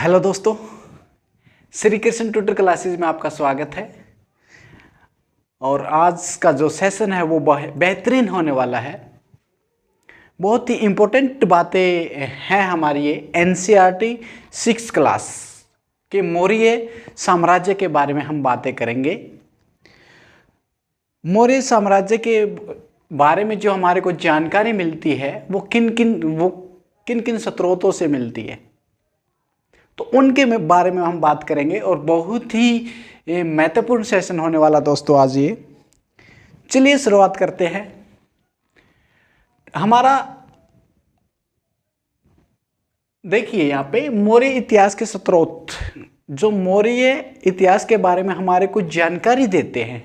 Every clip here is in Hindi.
हेलो दोस्तों, श्री कृष्ण ट्यूटर क्लासेस में आपका स्वागत है। और आज का जो सेशन है वो बेहतरीन होने वाला है। बहुत ही इम्पोर्टेंट बातें हैं हमारी ये एनसीईआरटी 6 क्लास के मौर्य साम्राज्य के बारे में हम बातें करेंगे। मौर्य साम्राज्य के बारे में जो हमारे को जानकारी मिलती है वो किन किन स्रोतों से मिलती है, तो उनके बारे में हम बात करेंगे। और बहुत ही महत्वपूर्ण सेशन होने वाला दोस्तों आज ये। चलिए शुरुआत करते हैं। हमारा देखिए यहाँ पे मौर्य इतिहास के स्रोत, जो मौर्य इतिहास के बारे में हमारे को जानकारी देते हैं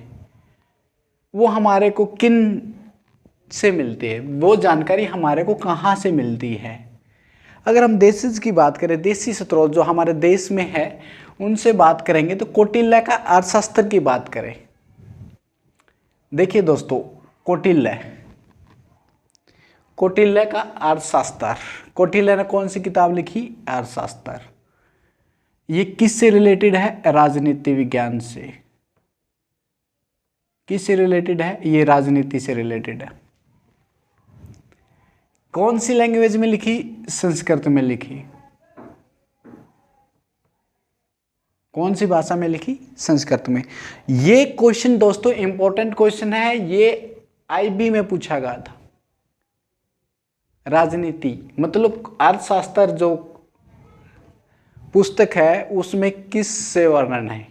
वो हमारे को किन से मिलती है, वो जानकारी हमारे को कहाँ से मिलती है। अगर हम देशी की बात करें, देशी स्रोत जो हमारे देश में है उनसे बात करेंगे तो कौटिल्य का अर्थशास्त्र की बात करें। देखिए दोस्तों, कौटिल्य का अर्थशास्त्र, कौटिल्य ने कौन सी किताब लिखी? अर्थशास्त्र। ये किससे रिलेटेड है? राजनीति विज्ञान से। किससे रिलेटेड है? ये राजनीति से रिलेटेड है। कौन सी लैंग्वेज में लिखी? संस्कृत में लिखी। कौन सी भाषा में लिखी? संस्कृत में। ये क्वेश्चन दोस्तों इंपॉर्टेंट क्वेश्चन है, ये आईबी में पूछा गया था। राजनीति मतलब अर्थशास्त्र जो पुस्तक है उसमें किस से वर्णन है,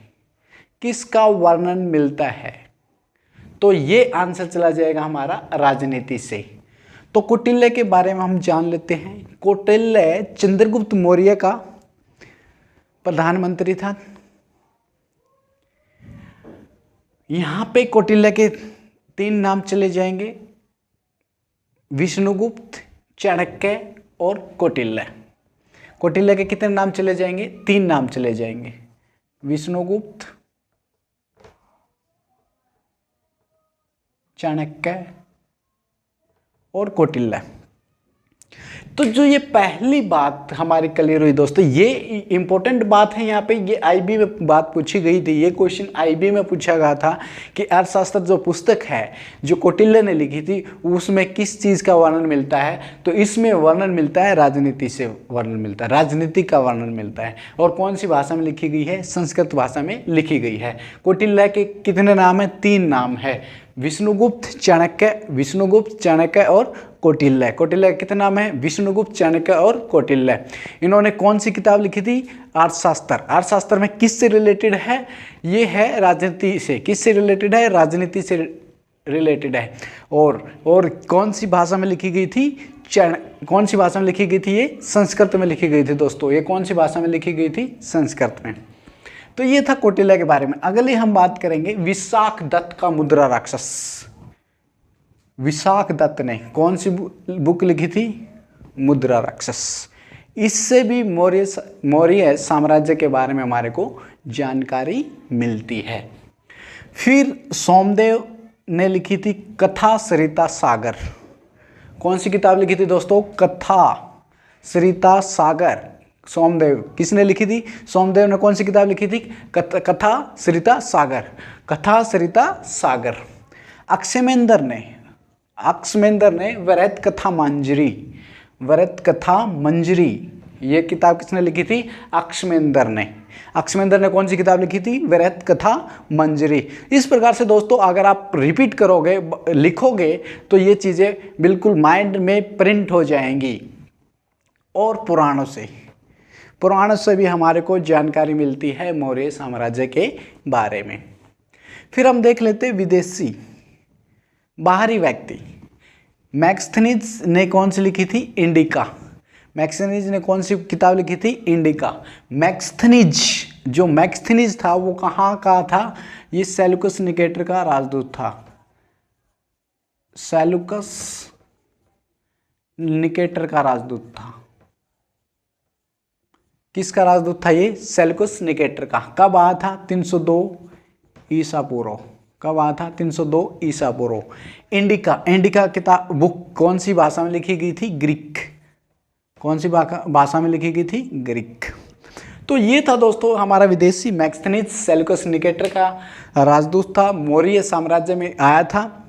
किसका वर्णन मिलता है, तो ये आंसर चला जाएगा हमारा राजनीति से। तो कौटिल्य के बारे में हम जान लेते हैं। कौटिल्य चंद्रगुप्त मौर्य का प्रधानमंत्री था। यहां पे कौटिल्य के 3 नाम चले जाएंगे, विष्णुगुप्त, चाणक्य और कौटिल्य। कौटिल्य के कितने नाम चले जाएंगे? 3 नाम चले जाएंगे, विष्णुगुप्त, चाणक्य और कौटिल्य। तो जो ये पहली बात हमारी क्लियर हुई दोस्तों, ये इंपॉर्टेंट बात है। यहाँ पे ये आईबी में बात पूछी गई थी, ये क्वेश्चन आईबी में पूछा गया था कि अर्थशास्त्र जो पुस्तक है जो कौटिल्य ने लिखी थी उसमें किस चीज़ का वर्णन मिलता है, तो इसमें वर्णन मिलता है राजनीति से वर्णन मिलता है, राजनीति का वर्णन मिलता है। और कौन सी भाषा में लिखी गई है? संस्कृत भाषा में लिखी गई है। कौटिल्य के कितने नाम है? 3 नाम है, विष्णुगुप्त, चाणक्य और कौटिल्य। कौटिल्य के कितने नाम है? विष्णुगुप्त, चाणक्य और कौटिल्य। इन्होंने कौन सी किताब लिखी थी? अर्थशास्त्र। अर्थशास्त्र में किससे रिलेटेड है? ये है राजनीति से। किससे रिलेटेड है? राजनीति से रिलेटेड है। और कौन सी भाषा में लिखी गई थी? कौन सी भाषा में लिखी गई थी? ये संस्कृत में लिखी गई थी दोस्तों। ये कौन सी भाषा में लिखी गई थी? संस्कृत में। तो ये था कौटिल्य के बारे में। अगले हम बात करेंगे विशाख दत्त का मुद्रा राक्षस। विशाख दत्त ने कौन सी बुक लिखी थी? मुद्रा राक्षस। इससे भी मौर्य साम्राज्य के बारे में हमारे को जानकारी मिलती है। फिर सोमदेव ने लिखी थी कथा सरिता सागर। कौन सी किताब लिखी थी दोस्तों? कथा सरिता सागर। सोमदेव किसने लिखी थी? सोमदेव ने कौन सी किताब लिखी थी? कथा सरिता सागर। कथा सरिता सागर। अक्ष्यमेंद्र ने वृहत कथा मंजरी, ये किताब किसने लिखी थी? अक्ष्यमेंद्र ने कौन सी किताब लिखी थी? वृहत कथा मंजरी। इस प्रकार से दोस्तों अगर आप रिपीट करोगे, लिखोगे तो ये चीज़ें बिल्कुल माइंड में प्रिंट हो जाएंगी। और पुराणों से भी हमारे को जानकारी मिलती है मौर्य साम्राज्य के बारे में। फिर हम देख लेते विदेशी बाहरी व्यक्ति। मैक्सथनीज ने कौन सी लिखी थी? इंडिका। मैक्सथनीज ने कौन सी किताब लिखी थी? इंडिका। मैक्सथनीज था वो कहाँ का था? ये सेल्यूकस निकेटर का राजदूत था। सेल्यूकस निकेटर का राजदूत था। किसका राजदूत था ये? सेल्यूकस निकेटर का। कब आया था? 302 ईसा पूर्व। कब आया था? 302 ईसा पूर्व। इंडिका किताब बुक कौन सी भाषा में लिखी गई थी? ग्रीक। कौन सी भाषा में लिखी गई थी? ग्रीक। तो ये था दोस्तों हमारा विदेशी मैक्स्थनीज सेल्यूकस निकेटर का राजदूत था, मौर्य साम्राज्य में आया था।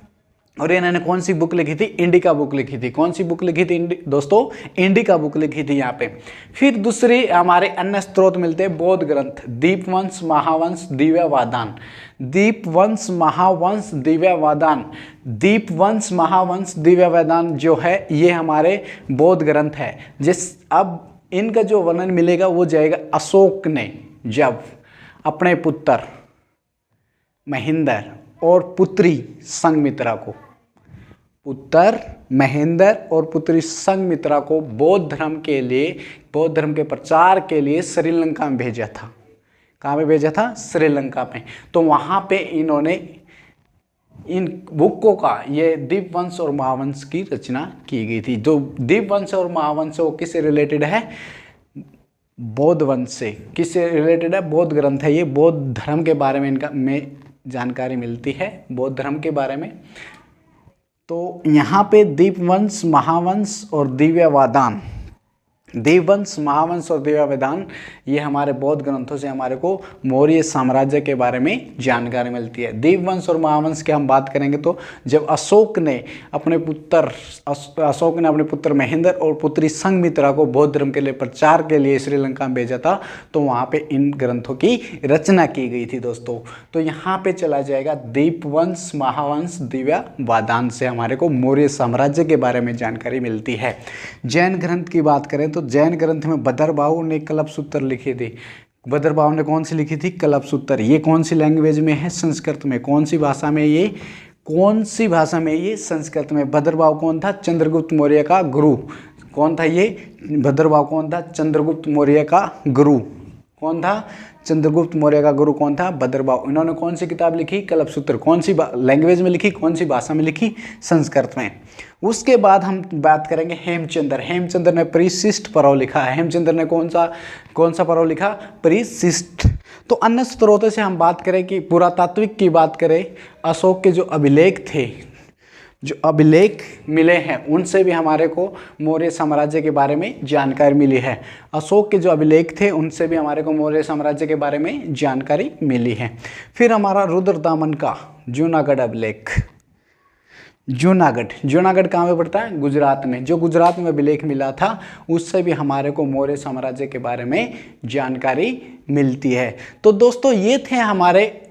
और इन्होंने कौन सी बुक लिखी थी? इंडिका बुक लिखी थी। कौन सी बुक लिखी थी दोस्तों? इंडिका बुक लिखी थी यहाँ पे। फिर दूसरे हमारे अन्य स्रोत मिलते हैं बौद्ध ग्रंथ, दीपवंश, महावंश, दिव्यवादान। दीपवंश, महावंश, दिव्यवादान। दीपवंश, महावंश, दिव्यवादान जो है ये हमारे बौद्ध ग्रंथ है। अब इनका जो वर्णन मिलेगा वो जाएगा अशोक ने जब अपने पुत्र महेंद्र और पुत्री संघमित्रा को, पुत्र महेंद्र और पुत्री संघमित्रा को बौद्ध धर्म के लिए, बौद्ध धर्म के प्रचार के लिए श्रीलंका में भेजा था। कहाँ पे भेजा था? श्रीलंका में। तो वहाँ पे इन्होंने इन बुकों का, ये दीपवंश और महावंश की रचना की गई थी। जो दीपवंश और महावंश वो किससे रिलेटेड है? बौद्ध वंश से। किससे रिलेटेड है? बौद्ध ग्रंथ है ये। बौद्ध धर्म के बारे में इनका में जानकारी मिलती है, बौद्ध धर्म के बारे में। तो यहाँ पे दीपवंश, महावंश और दिव्यवादान, दीपवंश, महावंश और दिव्यवादान ये हमारे बौद्ध ग्रंथों से हमारे को मौर्य साम्राज्य के बारे में जानकारी मिलती है। दीपवंश और महावंश की हम बात करेंगे तो जब अशोक ने अपने पुत्र महेंद्र और पुत्री संघमित्रा को बौद्ध धर्म के लिए प्रचार के लिए श्रीलंका में भेजा था, तो वहाँ पे इन ग्रंथों की रचना की गई थी दोस्तों। तो यहाँ पे चला जाएगा दीपवंश, महावंश, दिव्यवादान से हमारे को मौर्य साम्राज्य के बारे में जानकारी मिलती है। जैन ग्रंथ की बात करें तो जैन ग्रंथ में भद्रबाहु ने कल्पसूत्र लिखी थी। भद्रबाहु ने कौन सी लिखी थी? कल्पसूत्र। ये कौन सी लैंग्वेज में है? संस्कृत में। कौन सी भाषा में ये? कौन सी भाषा में ये? संस्कृत में। भद्रबाहु कौन था? चंद्रगुप्त मौर्य का गुरु। कौन था ये? भद्रबाहु कौन था? चंद्रगुप्त मौर्य का गुरु। कौन था? चंद्रगुप्त मौर्य का गुरु कौन था? भद्रबाहु। इन्होंने कौन सी किताब लिखी? कल्पसूत्र। कौन सी लैंग्वेज में लिखी? कौन सी भाषा में लिखी? संस्कृत में। उसके बाद हम बात करेंगे हेमचंद्र। हेमचंद्र ने परिशिष्ट पर्व लिखा है। हेमचंद्र ने कौन सा पर्व लिखा? परिशिष्ट। तो अन्य स्रोतों से हम बात करें कि पुरातात्विक की बात करें, अशोक के जो अभिलेख थे, जो अभिलेख मिले हैं उनसे भी हमारे को मौर्य साम्राज्य के बारे में जानकारी मिली है। अशोक के जो अभिलेख थे उनसे भी हमारे को मौर्य साम्राज्य के बारे में जानकारी मिली है। फिर हमारा रुद्रदामन का जूनागढ़ अभिलेख। जूनागढ़ कहाँ में पड़ता है? गुजरात में। जो गुजरात में अभिलेख मिला था उससे भी हमारे को मौर्य साम्राज्य के बारे में जानकारी मिलती है। तो दोस्तों ये थे हमारे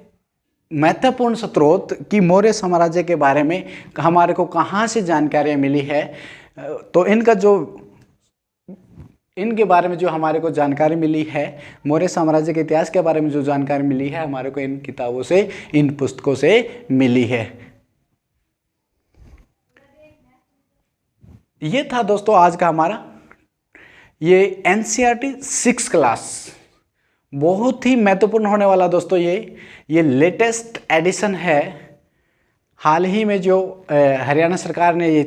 महत्वपूर्ण स्रोत कि मौर्य साम्राज्य के बारे में हमारे को कहाँ से जानकारियाँ मिली है। तो इनके बारे में जो हमारे को जानकारी मिली है, मौर्य साम्राज्य के इतिहास के बारे में जो जानकारी मिली है हमारे को इन किताबों से, इन पुस्तकों से मिली है। ये था दोस्तों आज का हमारा ये एनसीईआरटी 6 क्लास, बहुत ही महत्वपूर्ण होने वाला दोस्तों। ये लेटेस्ट एडिशन है। हाल ही में जो हरियाणा सरकार ने ये